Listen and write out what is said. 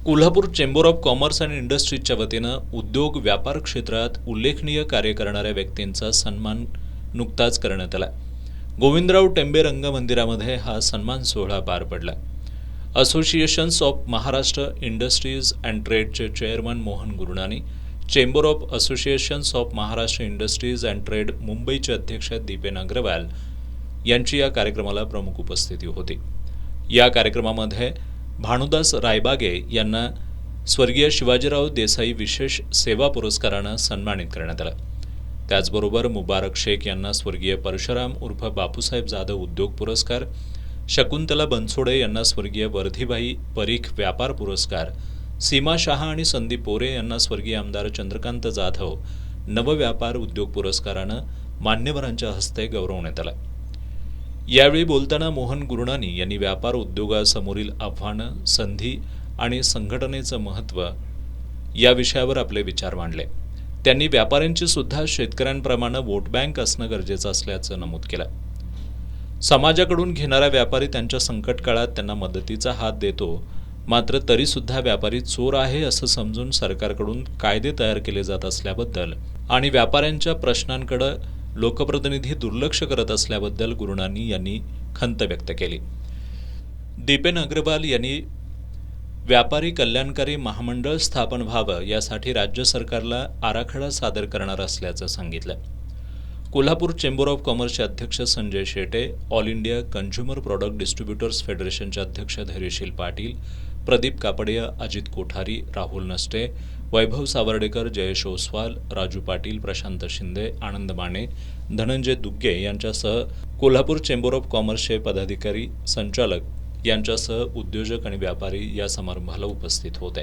Kolhapur chamber of commerce and इंडस्ट्रीजच्या वतीनं उद्योग व्यापार क्षेत्रात उल्लेखनीय कार्य करणाऱ्या व्यक्तींचा सन्मान नुकताच करण्यात आला. गोविंदराव टेंबे रंगमंदिरामध्ये हा सन्मान सोहळा पार पडला. Associations of Maharashtra industries and ट्रेडचे chairman Mohan Gurunani, chamber of associations of Maharashtra industries and trade मुंबईचे अध्यक्ष दीपेन अग्रवाल यांची या कार्यक्रमाला प्रमुख उपस्थिती होती. या कार्यक्रमामध्ये भानुदास रायबागे यांना स्वर्गीय शिवाजीराव देसाई विशेष सेवा पुरस्कारानं सन्मानित करण्यात आलं. त्याचबरोबर मुबारक शेख यांना स्वर्गीय परशुराम उर्फ बापूसाहेब जाधव उद्योग पुरस्कार, शकुंतला बनसोडे यांना स्वर्गीय वर्धीबाई परीख व्यापार पुरस्कार, सीमा शहा आणि संदीप पोरे यांना स्वर्गीय आमदार चंद्रकांत जाधव नवव्यापार उद्योग पुरस्कारानं मान्यवरांच्या हस्ते गौरवण्यात आला. यावेळी बोलताना मोहन गुरुनानी यांनी व्यापार उद्योगासमोरील आव्हानं, संधी आणि संघटनेचं महत्त्व या विषयावर आपले विचार मांडले. त्यांनी व्यापाऱ्यांची सुद्धा शेतकऱ्यांप्रमाणे वोट बँक असणं गरजेचं असल्याचं नमूद केलं. समाजाकडून घेणारा व्यापारी त्यांच्या संकट काळात त्यांना मदतीचा हात देतो, मात्र तरीसुद्धा व्यापारी चोर आहे असं समजून सरकारकडून कायदे तयार केले जात असल्याबद्दल आणि व्यापाऱ्यांच्या प्रश्नांकडे लोकप्रतिनिधी दुर्लक्ष करत असल्याबद्दल गुरुनानी यांनी खंत व्यक्त केली. दीपेन अग्रवाल यांनी व्यापारी कल्याणकारी महामंडळ स्थापन व्हावं यासाठी राज्य सरकारला आराखडा सादर करणार असल्याचं सांगितलं. कोल्हापूर चेंबर ऑफ कॉमर्सचे अध्यक्ष Sanjay Shete, all India consumer product distributors फेडरेशनचे अध्यक्ष धैर्यशील पाटील, प्रदीप कापडिया, अजित कोठारी, राहुल नष्टे, वैभव सावर्डेकर, जयेश ओसवाल, राजू पाटील, प्रशांत शिंदे, आनंद माने, धनंजय दुग्गे यांच्यासह कोल्हापूर चेंबर ऑफ कॉमर्सचे पदाधिकारी, संचालक यांच्यासह उद्योजक आणि व्यापारी या समारंभाला उपस्थित होते.